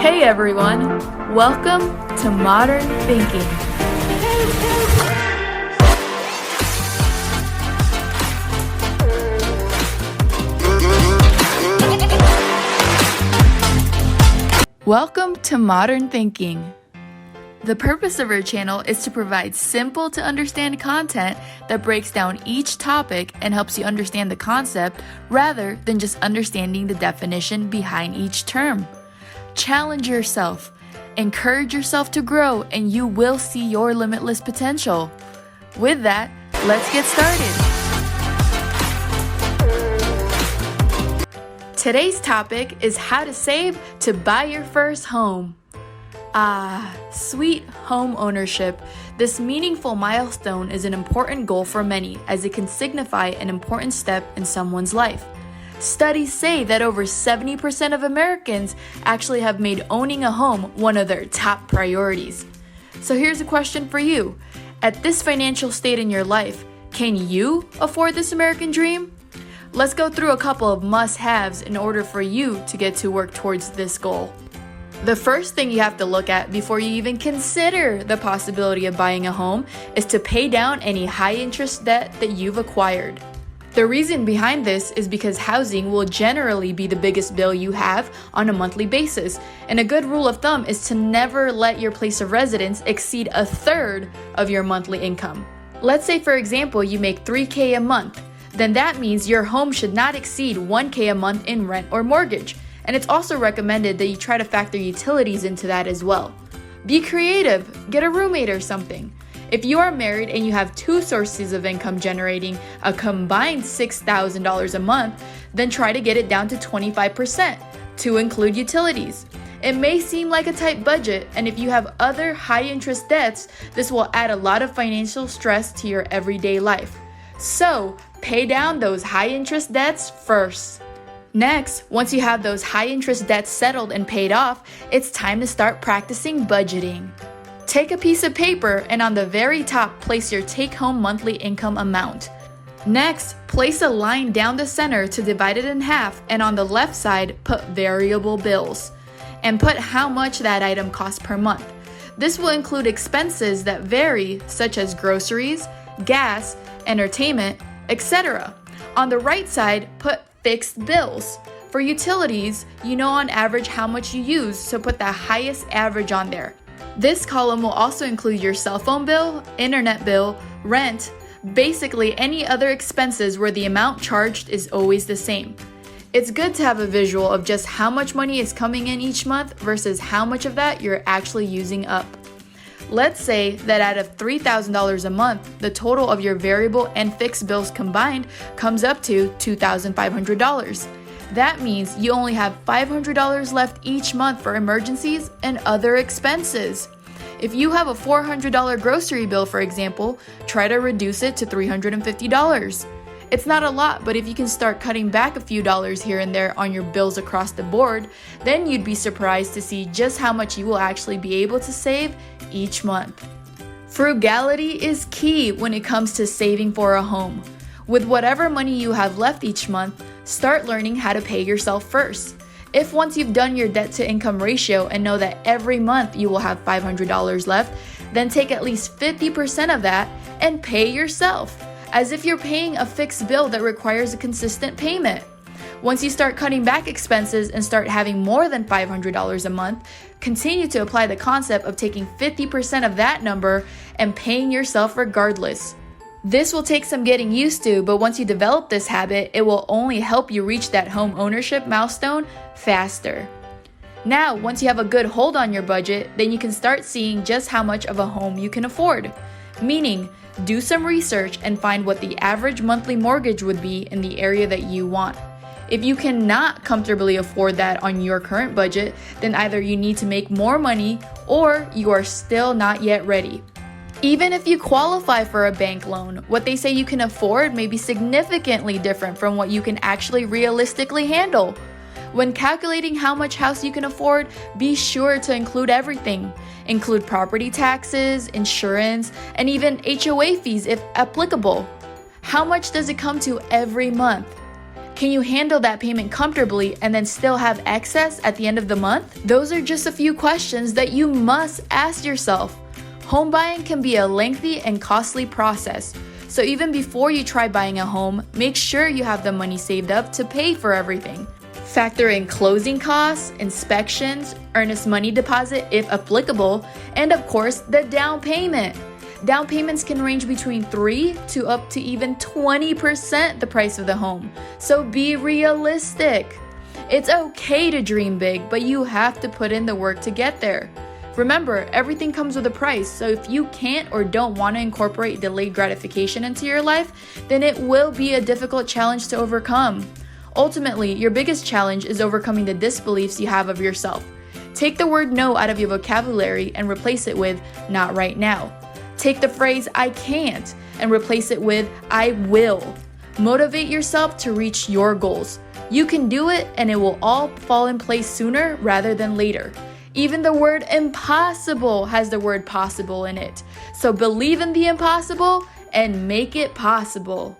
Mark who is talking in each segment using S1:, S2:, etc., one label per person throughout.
S1: Hey everyone, welcome to Modern Thinking. Welcome to Modern Thinking. The purpose of our channel is to provide simple to understand content that breaks down each topic and helps you understand the concept rather than just understanding the definition behind each term. Challenge yourself, encourage yourself to grow, and you will see your limitless potential. With that, let's get started. Today's topic is how to save to buy your first home. Sweet home ownership. This meaningful milestone is an important goal for many as it can signify an important step in someone's life. Studies say that over 70% of Americans actually have made owning a home one of their top priorities. So here's a question for you. At this financial state in your life, can you afford this American dream? Let's go through a couple of must-haves in order for you to get to work towards this goal. The first thing you have to look at before you even consider the possibility of buying a home is to pay down any high-interest debt that you've acquired. The reason behind this is because housing will generally be the biggest bill you have on a monthly basis, and a good rule of thumb is to never let your place of residence exceed a third of your monthly income. Let's say, for example, you make $3,000 a month, then that means your home should not exceed $1,000 a month in rent or mortgage, and it's also recommended that you try to factor utilities into that as well. Be creative, get a roommate or something. If you are married and you have two sources of income generating a combined $6,000 a month, then try to get it down to 25% to include utilities. It may seem like a tight budget, and if you have other high interest debts, this will add a lot of financial stress to your everyday life. So, pay down those high interest debts first. Next, once you have those high interest debts settled and paid off, it's time to start practicing budgeting. Take a piece of paper and on the very top, place your take-home monthly income amount. Next, place a line down the center to divide it in half, and on the left side, put variable bills. And put how much that item costs per month. This will include expenses that vary, such as groceries, gas, entertainment, etc. On the right side, put fixed bills. For utilities, you know on average how much you use, so put the highest average on there. This column will also include your cell phone bill, internet bill, rent, basically any other expenses where the amount charged is always the same. It's good to have a visual of just how much money is coming in each month versus how much of that you're actually using up. Let's say that out of $3,000 a month, the total of your variable and fixed bills combined comes up to $2,500. That means you only have $500 left each month for emergencies and other expenses. If you have a $400 grocery bill, for example, try to reduce it to $350. It's not a lot, but if you can start cutting back a few dollars here and there on your bills across the board, then you'd be surprised to see just how much you will actually be able to save each month. Frugality is key when it comes to saving for a home. With whatever money you have left each month, start learning how to pay yourself first. If once you've done your debt to income ratio and know that every month you will have $500 left, then take at least 50% of that and pay yourself, as if you're paying a fixed bill that requires a consistent payment. Once you start cutting back expenses and start having more than $500 a month, continue to apply the concept of taking 50% of that number and paying yourself regardless. This will take some getting used to, but once you develop this habit, it will only help you reach that home ownership milestone faster. Now, once you have a good hold on your budget, then you can start seeing just how much of a home you can afford. Meaning, do some research and find what the average monthly mortgage would be in the area that you want. If you cannot comfortably afford that on your current budget, then either you need to make more money or you are still not yet ready. Even if you qualify for a bank loan, what they say you can afford may be significantly different from what you can actually realistically handle. When calculating how much house you can afford, be sure to include everything. Include property taxes, insurance, and even HOA fees if applicable. How much does it come to every month? Can you handle that payment comfortably and then still have excess at the end of the month? Those are just a few questions that you must ask yourself. Home buying can be a lengthy and costly process, so even before you try buying a home, make sure you have the money saved up to pay for everything. Factor in closing costs, inspections, earnest money deposit if applicable, and of course, the down payment. Down payments can range between 3 to up to even 20% the price of the home, so be realistic. It's okay to dream big, but you have to put in the work to get there. Remember, everything comes with a price, so if you can't or don't want to incorporate delayed gratification into your life, then it will be a difficult challenge to overcome. Ultimately, your biggest challenge is overcoming the disbeliefs you have of yourself. Take the word no out of your vocabulary and replace it with not right now. Take the phrase I can't and replace it with I will. Motivate yourself to reach your goals. You can do it, and it will all fall in place sooner rather than later. Even the word impossible has the word possible in it. So believe in the impossible and make it possible.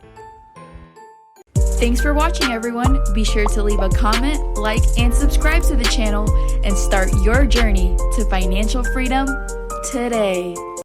S1: Thanks for watching, everyone. Be sure to leave a comment, like, and subscribe to the channel and start your journey to financial freedom today.